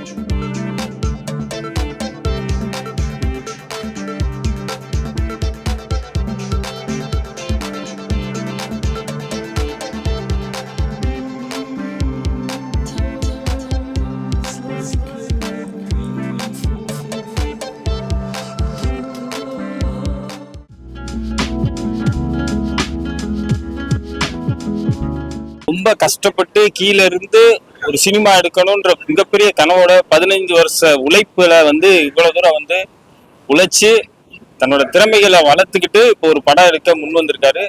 ரொம்ப கஷ்டப்பட்டு கீழ இருந்து ஒரு சினிமா எடுக்கணும்ன்ற மிகப்பெரிய கனவோட 15 வருஷ உழைப்புல இவ்வளவு தூரம் உழைச்சு தன்னோட திறமைகளை வளர்த்துக்கிட்டு இப்போ ஒரு படம் எடுக்க முன் வந்திருக்காரு.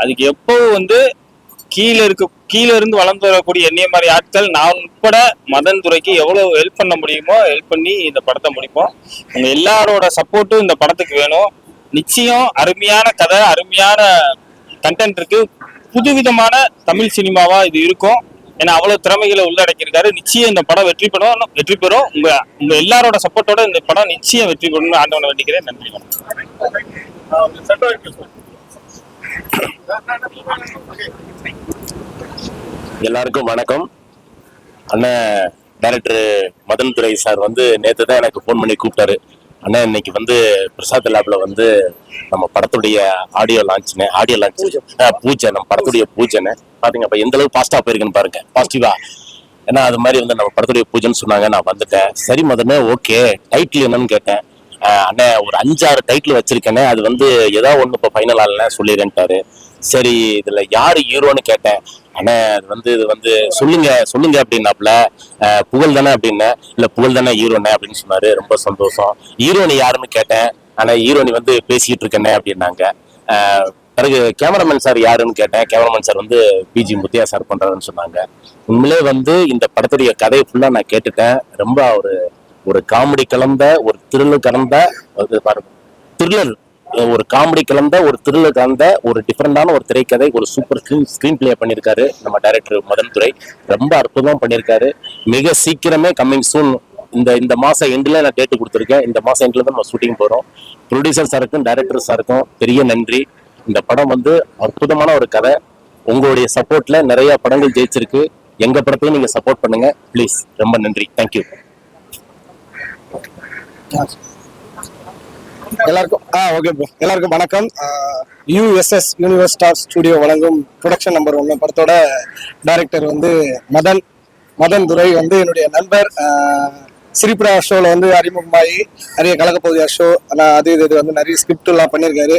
அதுக்கு எப்பவும் கீழ இருந்து வளர்ந்து வரக்கூடிய என்னைய மாதிரி ஆட்கள் நான் உட்பட மதன் துரைக்கு எவ்வளவு ஹெல்ப் பண்ண முடியுமோ ஹெல்ப் பண்ணி இந்த படத்தை முடிப்போம். உங்க எல்லாரோட சப்போர்ட்டும் இந்த படத்துக்கு வேணும். நிச்சயம் அருமையான கதை, அருமையான கண்டென்ட் இருக்கு. புதுவிதமான தமிழ் சினிமாவா இது இருக்கும். ஏன்னா அவ்வளவு திறமைகளை உள்ளடக்கியிருக்காரு. நிச்சயம் இந்த படம் வெற்றி பெறும். உங்க எல்லாரோட சப்போர்ட்டோட இந்த படம் நிச்சயம் வெற்றி பெறும் ஆண்டவனை வேண்டிக்கிறேன். நன்றி. எல்லாருக்கும் வணக்கம். அண்ணன் டைரக்டர் மதன் துரை சார் நேற்று தான் எனக்கு ஃபோன் பண்ணி கூப்பிட்டாரு. அண்ணா இன்னைக்கு பிரசாத் லேப்ல நம்ம படத்துடைய ஆடியோ லான்ச் பூஜை, நம்ம படத்துடைய பூஜைன்னு பாத்தீங்க. அப்ப எந்த அளவுக்கு பாசிட்டிவா போயிருக்குன்னு பாருங்க, பாசிட்டிவா. ஏன்னா அது மாதிரி நம்ம படத்துடைய பூஜைன்னு சொன்னாங்க. நான் வந்துட்டேன். சரி மதனே, ஓகே. டைட்டில் என்னன்னு கேட்டேன். அண்ணே ஒரு 5-6 டைட்டில் வச்சிருக்கேனே, அது ஏதாவது ஒண்ணு இப்போ ஃபைனல் ஆகலன்னா சொல்லிடுறேன்ட்டாரு. சரி இதுல யாரு ஹீரோன்னு கேட்டேன். அண்ணே அது இது சொல்லுங்க அப்படின்னாப்புல. புகழ் தானே அப்படின்னு. இல்ல புகழ் தானே ஹீரோனே அப்படின்னு சொன்னாரு. ரொம்ப சந்தோஷம். ஹீரோனி யாருன்னு கேட்டேன். ஆனா ஹீரோனி பேசிக்கிட்டு இருக்கேனே அப்படின்னாங்க. பிறகு கேமராமேன் சார் யாருன்னு கேட்டேன். Cameraman sir P G Muthiah sir பண்றாருன்னு சொன்னாங்க. உண்மையிலே இந்த படத்துடைய கதையை ஃபுல்லா நான் கேட்டுட்டேன். ரொம்ப ஒரு காமெடி கலந்த, ஒரு த்ரில்லர் கலந்த, த்ரில்லர், ஒரு காமெடி கலந்த, ஒரு த்ரில்லர் கலந்த, ஒரு டிஃப்ரெண்டான ஒரு திரைக்கதை, ஒரு சூப்பர் ஸ்கிரீன் பிளே பண்ணியிருக்காரு நம்ம டைரக்டர் மதன் துரை. ரொம்ப அற்புதமா பண்ணியிருக்காரு. மிக சீக்கிரமே கம்மிங் சூன். இந்த மாசம் எண்ட்ல நான் டேட்டு கொடுத்துருக்கேன். இந்த மாசம் எண்ட்ல தான் நம்ம ஷூட்டிங் போறோம். ப்ரொடியூசர் சாருக்கும் டைரக்டர் சாருக்கும் பெரிய நன்றி. இந்த படம் அற்புதமான ஒரு கதை. உங்களுடைய சப்போர்ட்ல நிறைய படங்கள் ஜெயிச்சிருக்கு. எங்க படத்தையும் நீங்க சப்போர்ட் பண்ணுங்க ப்ளீஸ். ரொம்ப நன்றி. தேங்க்யூ. எல்லாருக்கும் வணக்கம். USS யூனிவர்ஸ் ஸ்டார் ஸ்டுடியோ வழங்கும் ப்ரொடக்ஷன் நம்பர் 1 படத்தோட டைரக்டர் மதன் துரை என்னுடைய நண்பர். சிரிப்புரா ஷோவில் அறிமுகமாகி நிறைய கலக்கப்பகுதியா ஷோ அது இது நிறைய ஸ்கிரிப்ட் எல்லாம் பண்ணியிருக்காரு.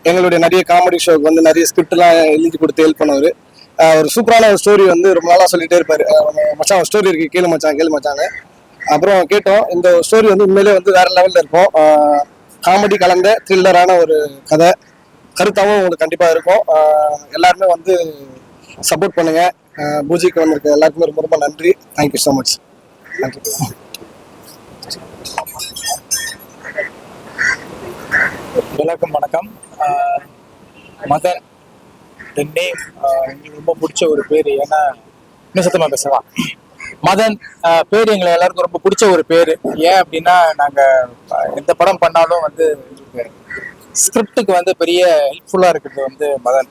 எங்களுடைய நிறைய காமெடி ஷோக்கு நிறைய ஸ்கிரிப்ட் எல்லாம் எழுதி கொடுத்து ஹெல்ப் பண்ணவர். ஒரு சூப்பரான ஒரு ஸ்டோரி ரொம்ப நாளாக சொல்லிட்டே இருப்பாரு. மச்சான் ஸ்டோரி இருக்கு, கேளு மச்சாங்க. அப்புறம் கேட்டோம். இந்த ஸ்டோரி உண்மையிலே வேற லெவல்ல இருக்கும். காமெடி கலந்த த்ரில்லரான ஒரு கதை. கருத்தாவும் உங்களுக்கு கண்டிப்பா இருக்கும். எல்லாருமே சப்போர்ட் பண்ணுங்க. பூஜைக்கு வந்திருக்க எல்லாருக்குமே ரொம்ப ரொம்ப நன்றி. Thank you so much. நன்றி. எல்லாருக்கும் வணக்கம். மதன் நேம் எங்களுக்கு ரொம்ப பிடிச்ச ஒரு பேர். ஏன்னா இன்னும் சத்தமா பேசலாம். மதன் பேர் எங்களை எல்லாருக்கும் ரொம்ப பிடிச்ச ஒரு பேர். ஏன் அப்படின்னா நாங்கள் எந்த படம் பண்ணாலும் ஸ்கிரிப்டுக்கு பெரிய ஹெல்ப்ஃபுல்லாக இருக்கிறது மதன்.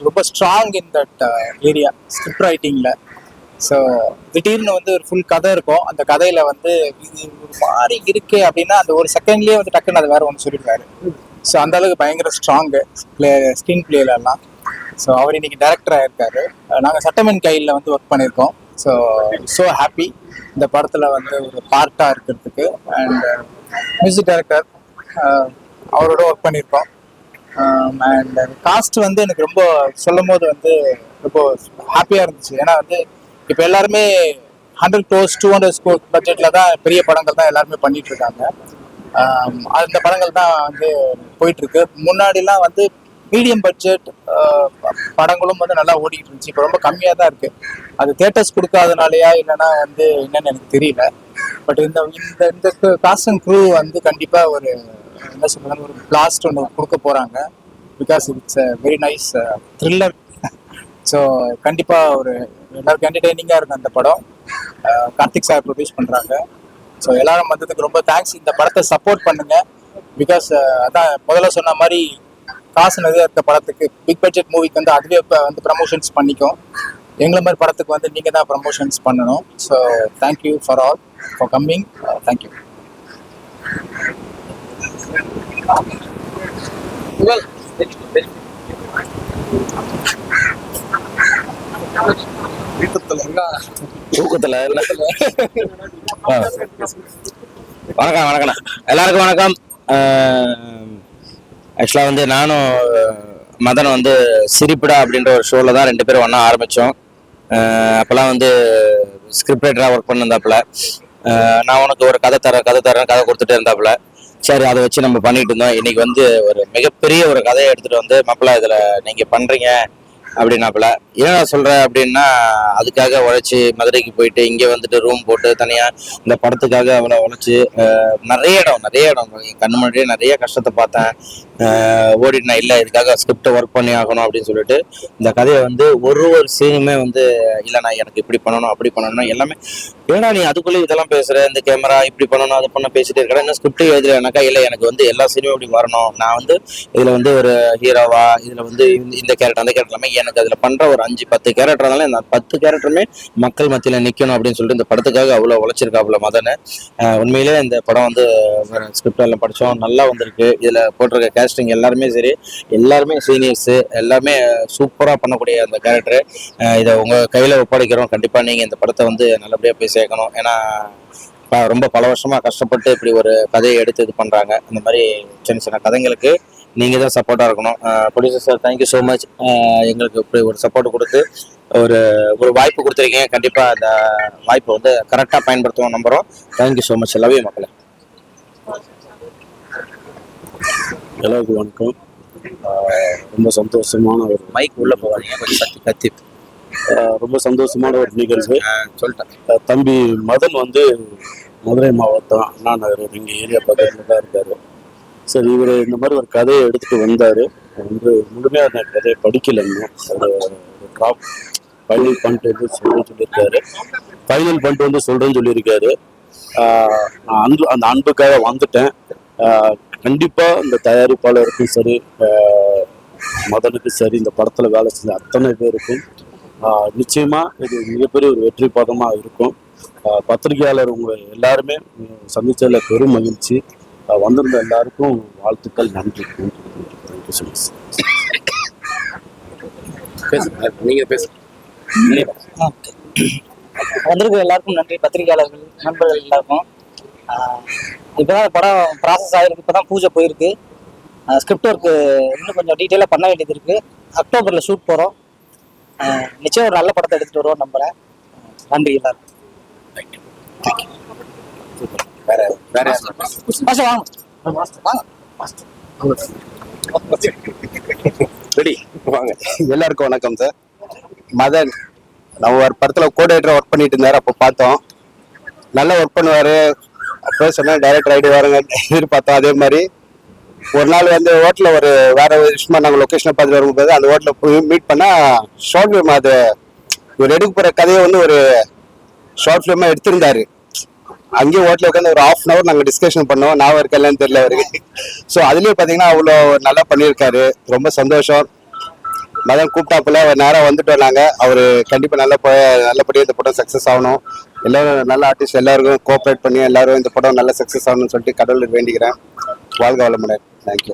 ரொம்ப strong in that area script ரைட்டிங்கில். ஸோ திடீர்னு ஒரு ஃபுல் கதை இருக்கும். அந்த கதையில் இது ஒரு மாதிரி இருக்கே அப்படின்னா அந்த ஒரு செகண்ட்லேயே டக்குன்னு அது வேற ஒன்று சொல்லிடுவாரு. ஸோ அந்த அளவுக்கு பயங்கர ஸ்ட்ராங்கு ஸ்க்ரீன் பிளேலெல்லாம். ஸோ அவர் இன்னைக்கு டைரக்டராக இருக்காரு. நாங்கள் சட்டமன் கையில் ஒர்க் பண்ணியிருக்கோம். ஸோ ஹாப்பி இந்த படத்தில் ஒரு பார்ட்டாக இருக்கிறதுக்கு. அண்ட் மியூசிக் டைரக்டர் அவரோட ஒர்க் பண்ணியிருக்கோம். அண்ட் காஸ்ட் எனக்கு ரொம்ப சொல்லும் போது ரொம்ப ஹாப்பியாக இருந்துச்சு. ஏன்னா இப்போ எல்லாருமே 100 crores 200 crores பட்ஜெட்டில் தான் பெரிய படங்கள் தான் எல்லாருமே பண்ணிட்டு இருக்காங்க. அந்த படங்கள் தான் போயிட்டுருக்கு. முன்னாடிலாம் மீடியம் பட்ஜெட் படங்களும் நல்லா ஓடிட்டு இருந்துச்சு. இப்போ ரொம்ப கம்மியாக தான் இருக்குது. அது தியேட்டர்ஸ் கொடுக்காதனாலயா இல்லைன்னா என்னன்னு எனக்கு தெரியல. பட் இந்த இந்த காஸ்ட் அண்ட் க்ரூ கண்டிப்பாக ஒரு என்ன சொல்றது, ஒரு பிளாஸ்ட் ஒன்று கொடுக்க போகிறாங்க. Because it's very nice thriller. So கண்டிப்பாக ஒரு எல்லாருக்கும் என்டர்டெய்னிங்காக இருக்கும் அந்த படம். கார்த்திக் சார் ப்ரொடியூஸ் பண்ணுறாங்க. ஸோ எல்லாரும் வந்ததுக்கு ரொம்ப தேங்க்ஸ். இந்த படத்தை சப்போர்ட் பண்ணுங்க. பிகாஸ் அதான் முதல்ல சொன்ன மாதிரி காசு நிறைய இருக்க படத்துக்கு பிக் பட்ஜெட் மூவிக்கு அதுவே இப்போ ப்ரமோஷன்ஸ் பண்ணிக்கும். எங்களை மாதிரி படத்துக்கு வந்து நீங்கள் தான் ப்ரமோஷன்ஸ் பண்ணணும். So thank you for all for coming. Thank you. தூக்கத்துல வணக்கம் வணக்கண்ணா, எல்லாருக்கும் வணக்கம். ஆக்சுவலாக வந்து நானும் மதன் வந்து சிரிப்புடா அப்படின்ற ஒரு ஷோவில் தான் 2 பேரும் ஒன்றா ஆரம்பித்தோம். அப்போல்லாம் வந்து ஸ்கிரிப்ட் ரைட்டராக ஒர்க் பண்ணியிருந்தாப்புல. நான் உனக்கு ஒரு கதை தரேன் கதை கொடுத்துட்டே இருந்தாப்புல. சரி, அதை வச்சு நம்ம பண்ணிட்டு இருந்தோம். இன்னைக்கு வந்து ஒரு மிகப்பெரிய ஒரு கதையை எடுத்துகிட்டு வந்து மாப்பிள்ளை இதில் நீங்கள் பண்ணுறீங்க அப்படின்னாப்புல. ஏன் சொல்கிறேன் அப்படின்னா, அதுக்காக உழைச்சி மதுரைக்கு போயிட்டு இங்கே வந்துட்டு ரூம் போட்டு தனியாக இந்த படத்துக்காக அவ்வளோ உழைச்சி நிறைய இடம் கண்ணு முன்னாடியே நிறைய கஷ்டத்தை பார்த்தேன். ஓடிட்டு இல்லை, இதுக்காக ஸ்கிரிப்டை ஒர்க் பண்ணி ஆகணும் அப்படின்னு சொல்லிட்டு இந்த கதையை வந்து ஒரு சீனுமே வந்து இல்லைண்ணா எனக்கு இப்படி பண்ணணும் அப்படி பண்ணணும் எல்லாமே. ஏன்னா நீ அதுக்குள்ளே இதெல்லாம் பேசுகிற, இந்த கேமரா இப்படி பண்ணணும் அது பண்ண பேசிட்டு இருக்கிறேன், இன்னும் ஸ்கிரிப்ட் எழுதுறேனாக்கா இல்லை எனக்கு வந்து எல்லா சீனும் இப்படி வரணும், நான் வந்து இதில் வந்து ஒரு ஹீரோவா, இதில் வந்து இந்த கேரக்டர் அந்த கேரக்டர் எல்லாமே எனக்கு அதில் பண்ணுற ஒரு 5-10 கேரக்டர் இருந்தாலும் இந்த 10 கேரக்டருமே மக்கள் மத்தியில் நிற்கணும் அப்படின்னு சொல்லிட்டு இந்த படத்துக்காக அவ்வளோ உழைச்சிருக்காப்புல மதன். உண்மையிலே இந்த படம் வந்து ஸ்கிரிப்ட் எல்லாம் படித்தோம், நல்லா வந்திருக்கு. இதில் போட்டிருக்க கேஸ்டிங் எல்லாருமே சரி, எல்லாருமே சீனியர்ஸு, எல்லாமே சூப்பராக பண்ணக்கூடிய அந்த கேரக்டரு. இதை உங்கள் கையில் ஒப்படைக்கிறோம். கண்டிப்பாக நீங்கள் இந்த படத்தை வந்து நல்லபடியாக போய் சேர்க்கணும். ஏன்னா ரொம்ப பல வருஷமாக கஷ்டப்பட்டு இப்படி ஒரு கதையை எடுத்து இது பண்ணுறாங்க. இந்த மாதிரி சின்ன சின்ன கதைங்களுக்கு நீங்கள் தான் சப்போர்ட்டாக இருக்கணும். Producer sir, thank you so much. எங்களுக்கு இப்படி ஒரு சப்போர்ட் கொடுத்து ஒரு வாய்ப்பு கொடுத்துருக்கீங்க. கண்டிப்பாக அந்த வாய்ப்பை வந்து கரெக்டாக பயன்படுத்துவோம் நம்புகிறோம். Thank you so much. Love you மக்களே. எல்லாருக்கும் வணக்கம். ரொம்ப சந்தோஷமான ஒரு மைக் உள்ளே போவாதீங்க, கொஞ்சம் கத்தி. ரொம்ப சந்தோஷமான ஒரு நிகழ்வு. சொல்லிட்டேன். தம்பி மதன் வந்து மதுரை மாவட்டம் அண்ணா நகர் இங்கே ஏரியா பக்கத்தில் தான் இருக்காரு. சரி, இவர் இந்த மாதிரி ஒரு கதையை எடுத்துகிட்டு வந்தார். வந்து முழுமையாக அந்த கதையை படிக்கலைன்னு ஒரு ட்ராப் ஃபைனல் பண்ணிட்டு வந்து சொல்லியிருக்காரு. ஃபைனல் பண்ணிட்டு வந்து சொல்கிறேன்னு சொல்லியிருக்காரு. நான் அந்த அன்புக்காக வந்துட்டேன். கண்டிப்பாக இந்த தயாரிப்பாளருக்கும் சரி, மதனுக்கும் சரி, இந்த படத்தில் வேலை செஞ்ச அத்தனை பேருக்கும் நிச்சயமா இது மிகப்பெரிய ஒரு வெற்றி பதமாக இருக்கும். பத்திரிகையாளர் உங்க எல்லாருமே சந்திச்சதில் பெரும் மகிழ்ச்சி. வந்திருந்த எல்லாருக்கும் வாழ்த்துக்கள், நன்றி. நீங்க பேசுங்க. வந்திருக்க எல்லாருக்கும் நன்றி, பத்திரிகையாளர்கள் நண்பர்கள் எல்லாருக்கும். இப்போதான் படம் ப்ராசஸ் ஆகிருக்கு, இப்போ தான் பூஜை போயிருக்கு. ஸ்கிரிப்ட் ஒர்க்கு இன்னும் கொஞ்சம் டீட்டெயிலாக பண்ண வேண்டியது இருக்குது. அக்டோபரில் ஷூட் போகிறோம். நிச்சயம் ஒரு நல்ல படத்தை எடுத்துகிட்டு வருவோம் நம்புகிறேன். நன்றி எல்லாருக்கும். எல்லாருக்கும் வணக்கம் சார். மதன் நம்ம ஒரு படத்துல கோஆர்டினேட்டரா ஒர்க் பண்ணிட்டு இருந்தாரு. அப்போ பார்த்தோம், நல்லா ஒர்க் பண்ணுவாரு. அப்போ சொன்னேன் டைரக்டர் ஆகிட்டு வாருங்க எதிர்பார்த்தோம். அதே மாதிரி ஒரு நாள் வந்து ஹோட்டலில் ஒரு வேற ஒரு விஷயமா நாங்கள் லொக்கேஷனை பார்த்துட்டு வரும்போது அந்த ஹோட்டலில் போய் மீட் பண்ணால் ஷார்ட் ஃபிலிம், அது ஒரு எடுக்க போகிற கதையை வந்து ஒரு ஷார்ட் ஃபிலிமாக எடுத்திருந்தாரு. அங்கேயும் ஹோட்டலில் உட்காந்து ஒரு 1/2 hour நாங்கள் டிஸ்கஷன் பண்ணோம். நான் இருக்கலன்னு தெரியல அவருக்கு. ஸோ அதுலேயும் பார்த்தீங்கன்னா அவ்வளோ நல்லா பண்ணியிருக்காரு. ரொம்ப சந்தோஷம். மதன் கூப்பிட்டாப்புல நேரம் வந்துட்டோம் நாங்கள். அவர் கண்டிப்பாக நல்லபடியாக இந்த படம் சக்ஸஸ் ஆகணும். எல்லாரும் நல்ல ஆர்டிஸ்ட் எல்லாருக்கும் கோஆப்ரேட் பண்ணி எல்லாரும் இந்த படம் நல்ல சக்ஸஸ் ஆகணும்னு சொல்லிட்டு கடவுள் வேண்டிக்கிறேன். வாழ்க வளமுடன். தேங்க்யூ.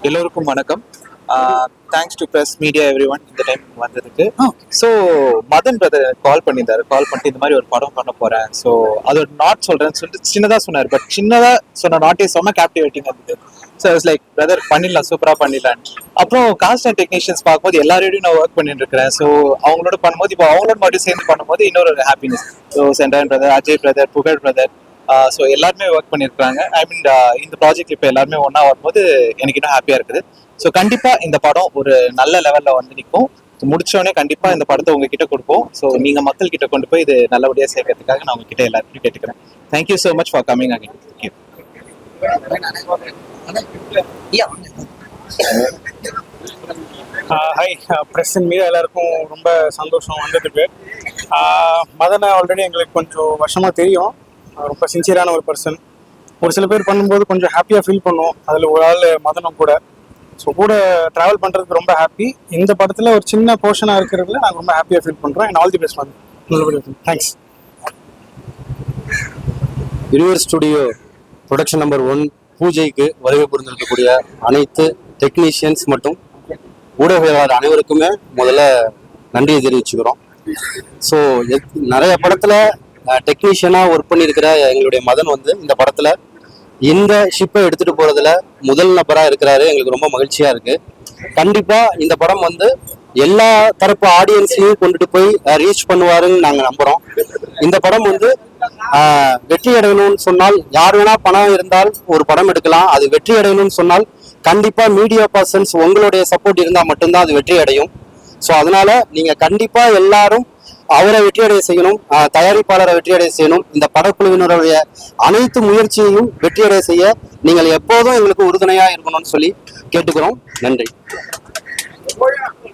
எல்லோருக்கும் வணக்கம். Thanks to press media every one இந்த டைம் வந்ததுக்கு. ஸோ மதன் பிரதர் கால் பண்ணிட்டு இந்த மாதிரி ஒரு படம் பண்ண போறேன், ஸோ அதோட நாட் சொல்றேன்னு சொல்லிட்டு சின்னதாக சொன்னார். பட் சின்னதாக சொன்ன நாட்டே செம்ம கேப்டிவேட்டிங் இருந்தது. ஸோ இட்ஸ் லைக் பிரதர் பண்ணிடலாம், சூப்பராக பண்ணிடலாம். அப்புறம் காஸ்ட் அண்ட் டெக்னீஷியன்ஸ் பார்க்கும்போது எல்லாரோடையும் நான் ஒர்க் பண்ணிட்டு இருக்கிறேன். ஸோ அவங்களோட பண்ணும்போது இப்போ அவங்களோட மட்டும் சேர்ந்து பண்ணும்போது இன்னொரு ஹாப்பினஸ். ஸோ சென்ட்ரன் brother, Ajay brother, Pugazh brother, so எல்லாருமே ஒர்க் பண்ணியிருக்காங்க. ஐ மீன் இந்த ப்ராஜெக்ட் இப்போ எல்லாருமே ஒன்றா வரும்போது எனக்கு இன்னும் ஹாப்பியாக இருக்குது. ஸோ கண்டிப்பாக இந்த படம் ஒரு நல்ல லெவலில் வந்து நிற்கும். முடிச்சோடனே கண்டிப்பாக இந்த படத்தை உங்ககிட்ட கொடுப்போம். ஸோ நீங்கள் மக்கள் கிட்ட கொண்டு போய் இது நல்லபடியாக சேர்க்கறதுக்காக நான் உங்ககிட்ட எல்லாருக்கும் கேட்டுக்கிறேன். Thank you so much for coming again. Thank you. Hi press and media, எல்லாருக்கும் ரொம்ப சந்தோஷம் வந்ததுக்கு. மதனை ஆல்ரெடி எங்களுக்கு கொஞ்சம் வருஷமாக தெரியும். ரொம்ப சின்சியரான ஒரு பர்சன். ஒரு சில பேர் பண்ணும்போது கொஞ்சம் ஹாப்பியாக ஃபீல் பண்ணுவோம். அதில் ஒரு ஆள் மதனும் கூட. ஸோ கூட ட்ராவல் பண்ணுறதுக்கு ரொம்ப ஹாப்பி. இந்த படத்தில் ஒரு சின்ன போர்ஷனாக இருக்கிறதுல நாங்கள் ரொம்ப ஹாப்பியாக ஃபீல் பண்ணுறோம். And all the best ma'am. நல்லபடியாக thanks. Universe studio production number 1 பூஜைக்கு வருகை புரிந்திருக்கக்கூடிய அனைத்து டெக்னீஷியன்ஸ் மற்றும் ஊடகவியலாளர் அனைவருக்குமே முதல்ல நன்றியை தெரிவிச்சுக்கிறோம். ஸோ நிறைய படத்தில் டெக்னீஷியனாக ஒர்க் பண்ணியிருக்கிற எங்களுடைய மதன் வந்து இந்த படத்தில் இந்த ஷிப்பை எடுத்துகிட்டு போகிறதுல முதல் நபராக இருக்கிறாரு. எங்களுக்கு ரொம்ப மகிழ்ச்சியாக இருக்குது. கண்டிப்பாக இந்த படம் வந்து எல்லா தரப்பு ஆடியன்ஸையும் கொண்டுட்டு போய் ரீச் பண்ணுவாருன்னு நாங்கள் நம்புகிறோம். இந்த படம் வந்து வெற்றி அடையணும்னு சொன்னால் யார் வேணா பணம் இருந்தால் ஒரு படம் எடுக்கலாம். அது வெற்றி அடையணும்னு சொன்னால் கண்டிப்பா மீடியா பர்சன்ஸ் உங்களுடைய சப்போர்ட் இருந்தால் மட்டும்தான் அது வெற்றி அடையும். ஸோ அதனால நீங்க கண்டிப்பா எல்லாரும் அவரை வெற்றியடைய செய்யணும், தயாரிப்பாளரை வெற்றியடைய செய்யணும். இந்த படக்குழுவினருடைய அனைத்து முயற்சியையும் வெற்றியடைய செய்ய நீங்கள் எப்போதும் எங்களுக்கு உறுதுணையா இருக்கணும்னு சொல்லி கேட்டுக்கிறோம். நன்றி.